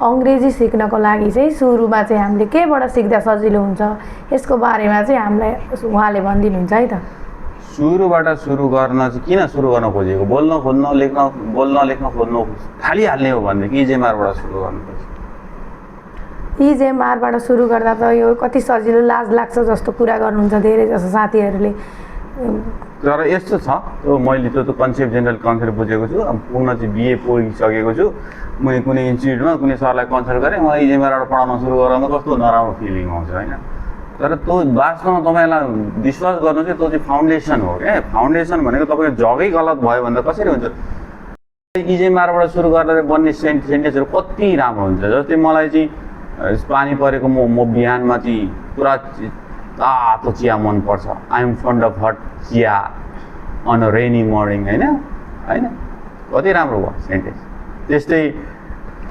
अङ्ग्रेजी सिक्नको लागि चाहिँ सुरुमा चाहिँ हामीले केबाट सिक्दा सजिलो हुन्छ यसको बारेमा चाहिँ हामीलाई उहाँले भनिदिनुहुन्छ है त। सुरुबाट सुरु गर्न चाहिँ किन सुरु गर्न खोजेको? बोल्न लेख्न खोज्नु थालिहाल्ने हो भने इजेएमआरबाट सुरु गर्नुपर्छ। इजेएमआरबाट सुरु गर्दा त यो कति सजिलो लाज लाग्छ जस्तो कुरा गर्नुहुन्छ धेरै जसो साथीहरूले। तर यस्तो छ, मैले त्यो कन्सेप्ट जेनरल कन्सेप्ट बुझेको छु। अब पूर्ण चाहिँ बिए पढिसकेको छु। मैले कुनै इन्स्टिट्युटमा कुनै सरलाई कन्सल्ट गरेँ, मलाई इजेएमआरबाट पढाउन सुरु गराउँदा कस्तो नराम्रो फिलिङ आउँछ होइन। तर त्यो वास्तवमा तपाईँलाई विश्वास गर्नु चाहिँ त्यो चाहिँ फाउन्डेसन हो क्या। फाउन्डेसन भनेको तपाईँको जगै गलत भयो भने त कसरी हुन्छ? इजेएमआरबाट सुरु गर्दा बन्ने सेन्टेन्सहरू कति राम्रो हुन्छ। जस्तै मलाई चाहिँ पानी परेको म बिहानमा चाहिँ पुरा तातो चिया मनपर्छ। I am fond of hot chiya on a rainy morning होइन कति राम्रो भयो सेन्टेन्स। त्यस्तै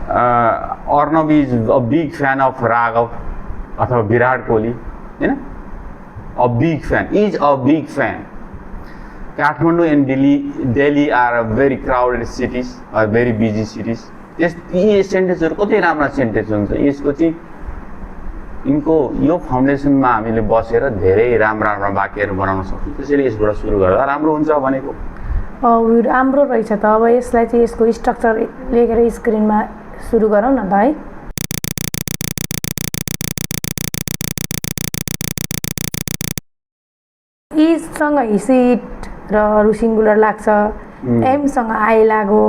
Arnav is a big fan of Raghav अथवा विराट कोहली होइन, a big fan. Kathmandu and Delhi are a very crowded cities are very busy cities. यी सेन्टेन्सहरू कति राम्रा सेन्टेन्स हुन्छ। यसको चाहिँ यिनको यो फाउन्डेसनमा हामीले बसेर धेरै राम्रा वाक्यहरू बनाउन सक्छौँ। त्यसैले यसबाट सुरु गर्दा राम्रो हुन्छ भनेको। राम्रो रहेछ त। अब यसलाई चाहिँ यसको स्ट्रक्चर लेखेर स्क्रिनमा सुरु गरौँ न त है। इसँग हिसिट र अरू सिङ्गुलर लाग्छ, एमसँग आई लाग्यो,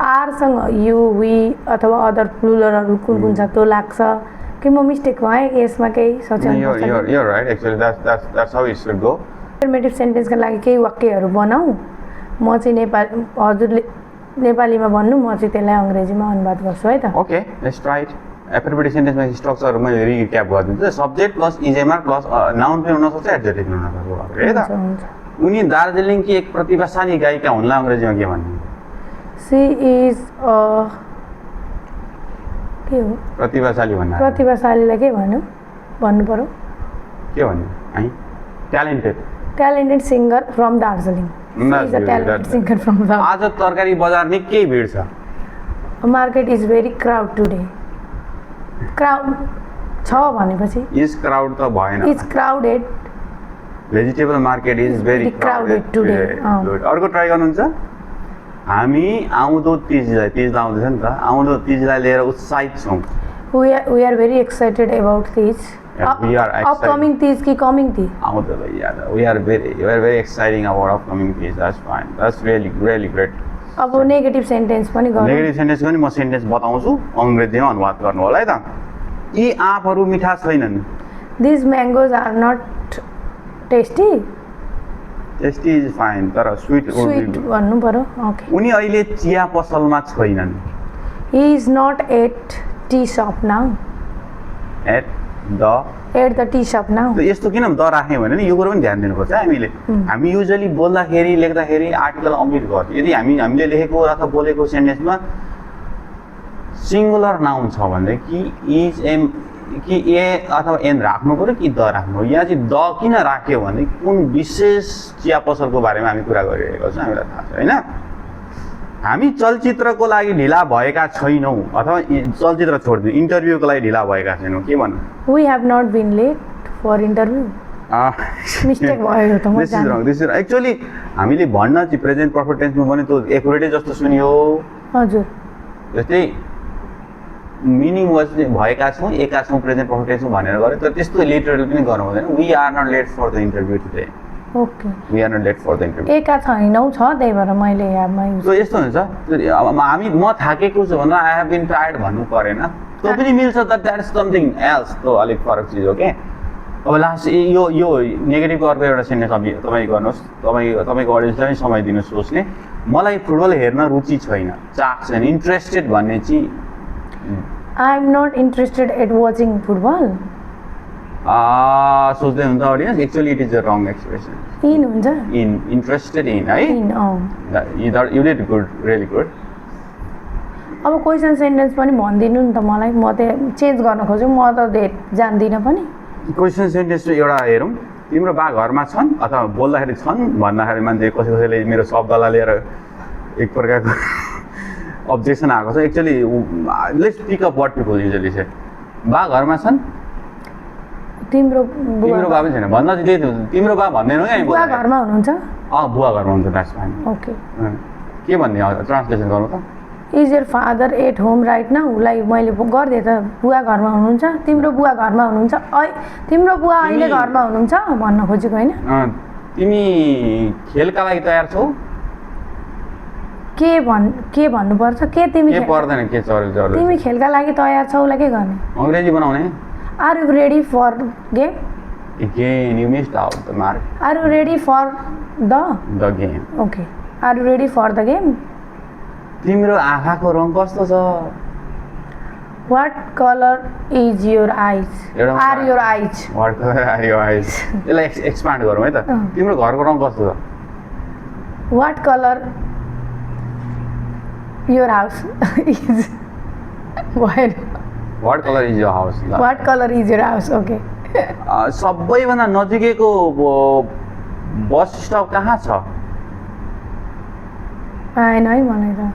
आरसँग यु वी अथवा अदर प्लुरलहरू कुन छ त्यो लाग्छ कि म मिस्टेक भएँ यसमा केही सच्याउनु पर्छ? You're right, actually that's how it should go. Affirmative सेन्टेन्सका लागि केही वाक्यहरू बनाऊ। म चाहिँ हजुरले नेपालीमा भन्नु, म चाहिँ त्यसलाई अङ्ग्रेजीमा अनुवाद गर्छु है त। Okay, let's try it. Affirmative सेन्टेन्समा स्ट्रक्चर मैले रिक्याप गरिदिन्छु। Subject plus is am are plus noun पनि हुनसक्छ, एडजेक्टिभ पनि हुनसक्छ है त। उनी दार्जिलिङकी एक प्रतिभाशाली गायिका हुनलाई अङ्ग्रेजीमा के भन्ने? सी इज के हो? प्रतिभाशाली भन्नु। प्रतिभाशालीलाई के भन्नु पर्यो? के भन्नु है? Talented singer from Darjeeling. Singer from Darjeeling. आज तरकारी बजार निकै भिड छ। Market is very crowd today. Crowd छ भनेपछि इज क्राउड त भएन। Is crowded. Vegetable market is very crowded today. अर्को ट्राई गर्नुहुन्छ? हामी आउँदो तीजलाई, तीज आउँदैछ नि त, आउँदो तीजलाई लिएर उत्साहित छौँ। We are very excited about Teej. Upcoming Teej कि कमिङ तीज? आउँदो भइया। We are very exciting about upcoming Teej. That's fine, that's really great. अब नेगेटिभ सेन्टेन्स पनि गर्नु। नेगेटिभ सेन्टेन्स पनि म सेन्टेन्स बताउँछु, अङ्ग्रेजीमा अनुवाद गर्नु होला है त। यी आँपहरू मिठा छैनन्। This mangoes are not tasty. Tasty is fine, तर स्वीट भन्नु पर्यो। ओके। उनी अहिले चिया पसलमा छैनन्। He is not at tea shop now. At the tea shop now. यस्तो किन द राख्यो भने नि यो कुरो पनि ध्यान दिनुपर्छ हामीले। हामी युजली बोल्दाखेरि लेख्दाखेरि आर्टिकल अमिट गर्थ्यौँ। यदि हामीले लेखेको अथवा बोलेको सेन्टेन्समा सिङ्गुलर नाउन छ भने कि ए अथवा एन राख्नु पर्यो कि द राख्नु पर्यो। यहाँ चाहिँ द किन राख्यो भने कुन विशेष चिया पसलको बारेमा हामी कुरा गरिरहेको छौँ, हामीलाई थाहा छ होइन। हामी चलचित्रको लागि ढिला भएका छैनौँ अथवा चलचित्र छोडिदिउँ, इन्टरभ्यूको लागि ढिला भएका छैनौँ, के भन्नु? We have not been late for interview. Mistake भयो त। दिस इज एक्चुअली हामीले भन्न चाहिँ प्रेजेन्ट पर्फेक्ट टेन्समा पनि त्यो एकुरेटै जस्तो सुनियो। हजुर। जस्तै मिनिङ वाज भएका छौँ, एका छौँ, प्रेजेन्ट पर्फेक्ट टेन्स भनेर गऱ्यो, तर त्यस्तो लिटरल पनि गर्नु हुँदैन। We are not late for the interview today. Okay. We are not late for the interview. एका छैनौँ छ, त्यही भएर मैले यादमा युज। यस्तो हुन्छ हामी म थाकेको छु भनेर आई हेभ बिन टायर्ड भन्नु परेन, त्यो पनि मिल्छ। द्याट इज समथिङ एल्स, त्यो अलिक फरक चिज हो क्या। अब लास्ट यो नेगेटिभको अर्को एउटा सेन्टेन्स तपाईँ गर्नुहोस्। तपाईँको अडियन्सलाई पनि समय दिनु सोच्ने। मलाई फुटबल हेर्न रुचि छैन, चाख छैन। इन्ट्रेस्टेड भन्ने चाहिँ I am not interested at watching football. सोच्दै हुन्छ audience, actually it is a wrong expression. In हुन्छ। इन्ट्रेस्टेड इन है। You did good, really good. अब क्वेसन सेन्टेन्स पनि भनिदिनु नि त मलाई, म त चेन्ज गर्न खोज्छु, म त जान्दिनँ पनि। क्वेसन सेन्टेन्स एउटा हेरौँ। तिम्रो बा घरमा छन् अथवा बोल्दाखेरि छन् भन्दाखेरि मान्छे कसैले मेरो शब्दलाई लिएर एक प्रकारको अब्जेक्सन आएको छ actually let's pick up what people usually say बा घरमा छन् तिम्रो तिम्रो बा पनि छैन भन्न चाहिँ त्यही त तिम्रो बा भन्दैनौ है बुवा घरमा हुनुहुन्छ बुवा घरमा हुन्छ द्याट्स फाइन ओके के भन्ने ट्रान्सलेसन गर्नु त is your father at home right now like मैले गरिदिएँ त बुवा घरमा हुनुहुन्छ तिम्रो बुवा घरमा हुनुहुन्छ तिम्रो बुवा अहिले घरमा हुनुहुन्छ भन्न खोजेको होइन तिमी खेलका लागि तयार छौ के भन्नुपर्छ के तिमी के पर्दैन के चल्छ तिमी खेलका लागि तयार छौ ला के गर्ने अंग्रेजी बनाउने are you ready for game Again, you missed out the mark. Are you ready for the game. Okay are you ready for the game तिम्रो आँखाको रङ कस्तो छ What color is your eyes? Are your eyes? What color are your eyes? यसलाई expand गरौँ है त तिम्रो घरको रङ कस्तो छ What color your house is? Why? What color is your house? What color is your house? Okay. सबैभन्दा नजिकैको बस स्टप कहाँ छ आएन है मलाई त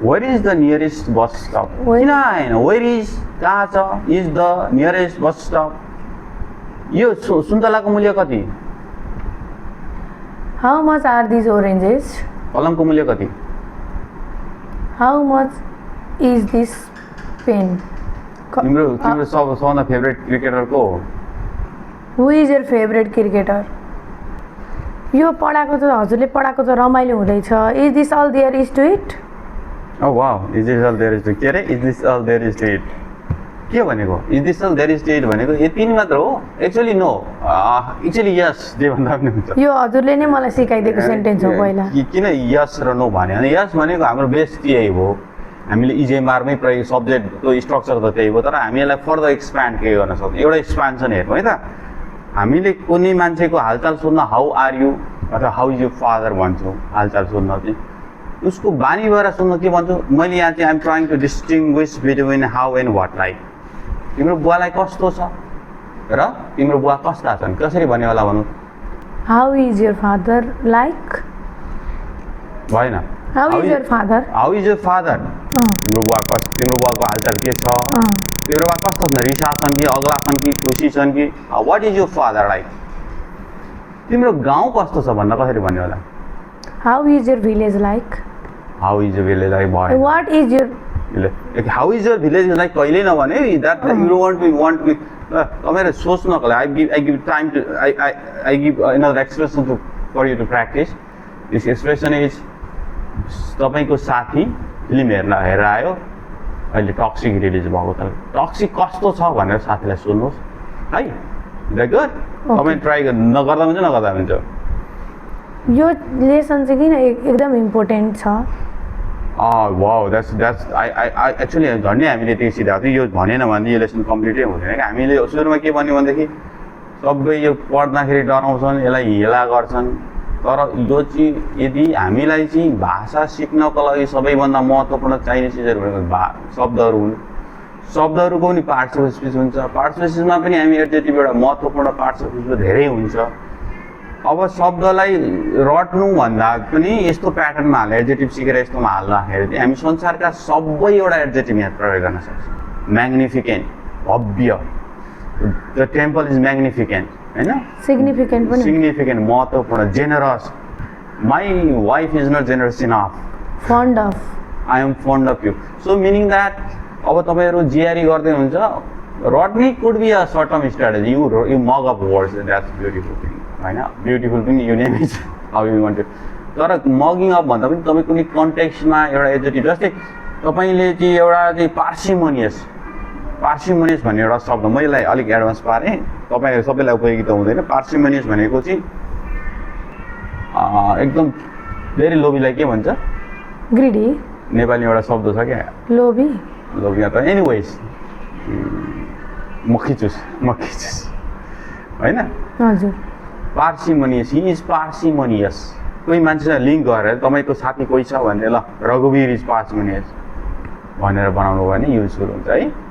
Where is the nearest bus stop? Where- किन आएन Where is कहाँ छ Is the nearest bus stop? यो सुन्तलाको मूल्य कति How much are these oranges? कलमको मूल्य कति How much is this pen? तिम्रो सबभन्दा फेभरेट क्रिकेटर को हो Who is your favorite cricketer? यो पढाएको त हजुरले पढाएको त रमाइलो हुँदैछ Is this all there is to it? Oh wow, is this all there is to it? के अरे is this all there is to it? के भनेको is this all there is to it भनेको यो तीन मात्र हो एक्चुअली नो एक्चुअली यस जे भन्दा पनि हुन्छ यो हजुरले नै मलाई सिकाइदिएको सेन्टेन्स हो पहिला किन यस र नो भन्यो भने यस भनेको हाम्रो बेस त्यही हो हामीले इजेएमआरमै प्रयोग सब्जेक्टको स्ट्रक्चर त त्यही हो तर हामी यसलाई फर्दर एक्सप्यान्ड के गर्न सक्छौँ एउटा एक्सपान्सन हेर्नु है त हामीले कुनै मान्छेको हालचाल सोध्न हाउ आर यु अथवा हाउ इज योर फादर भन्छौँ हालचाल सोध्न चाहिँ उसको बानीबाट सोध्न के भन्छु मैले यहाँ चाहिँ I'm trying to distinguish between how and what like तिम्रो बुवालाई कस्तो छ र तिम्रो बुवा कस्ता छन् कसरी भन्ने होला भनौँ How is your father like? भएन How is your father? How is your father तिम्रो बुवाको हालचाल के छ तिम्रो बुवा कस्तो छन् रिसा छन् कि अग्ला छन् कि खुसी छन् कि what is your father like तिम्रो गाउँ कस्तो छ भन्न कसरी भन्ने होला How is your village like? How is your village like भयो What is your how is your village like कहिले नभने द्याट यु वान्ट टु तपाईँले सोच्नको लागि I give time to I give another expression to for you to practise this expression is तपाईँको साथी film हेरेर आयो अहिले टक्सिक रिलिज भएको छ टक्सिक कस्तो छ भनेर साथीलाई सोध्नुहोस् है द्याट गुड तपाईँ ट्राई नगर्दा हुन्छ नगर्दा हुन्छ यो लेसन चाहिँ किन एकदम इम्पोर्टेन्ट छ वाउ द्याट्स आई एक्चुअली झन्डै हामीले त्यो सिधाएको थियो यो भनेन भने यो लेसन कम्प्लिटै हुँदैन क्या हामीले सुरुमा के भन्यो भनेदेखि सबै यो पढ्दाखेरि डराउँछन् यसलाई हेला गर्छन् तर यो चाहिँ यदि हामीलाई चाहिँ भाषा सिक्नको लागि सबैभन्दा महत्त्वपूर्ण चाहिने चिजहरू भनेको शब्दहरू हुन् शब्दहरूको पनि पार्ट्स अफ स्पिच हुन्छ पार्ट्स अफ स्पिचमा पनि हामी एडजेक्टिभ एउटा महत्त्वपूर्ण पार्ट्स अफ स्पिचमा धेरै हुन्छ अब शब्दलाई रट्नु भन्दा पनि यस्तो प्याटर्नमा हाल्ने एडजेक्टिभ सिकेर यस्तोमा हाल्दाखेरि चाहिँ हामी संसारका सबै एउटा एडजेक्टिभ यहाँ प्रयोग गर्न सक्छौँ म्याग्निफिकेन्ट भव्य द टेम्पल इज म्याग्निफिकेन्ट होइन सिग्निफिकेन्ट महत्त्वपूर्ण generous my wife is not generous enough fond of I am fond of you so meaning that अब तपाईँहरू जिआरई गर्दै हुन्छ रट्ने could be a short term strategy you mug up words that's beautiful thing होइन beautiful पनि you name is how you want तर mugging up भन्दा पनि तपाईँ कुनै कन्टेक्स्टमा एउटा एडजेक्टिभ जस्तै तपाईँले चाहिँ एउटा चाहिँ पार्सिमोनियस भन्ने एउटा शब्द मैले अलिक एडभान्स पारेँ तपाईँहरू सबैलाई उपयोगी त हुँदैन पार्सिमोनियस भनेको चाहिँ एकदम धेरै लोभीलाई के भन्छ ग्रिडी नेपाली एउटा शब्द छ क्या लोभी त एनिवेज मक्खिचुस होइन हजुर पार्सिमोनियस हि इज पार्सिमोनियस कोही मान्छेसँग लिङ्क गरेर तपाईँको साथी कोही छ भने ल रघुवीर इज पार्सिमोनियस भनेर बनाउनु भयो भने युजफुल हुन्छ है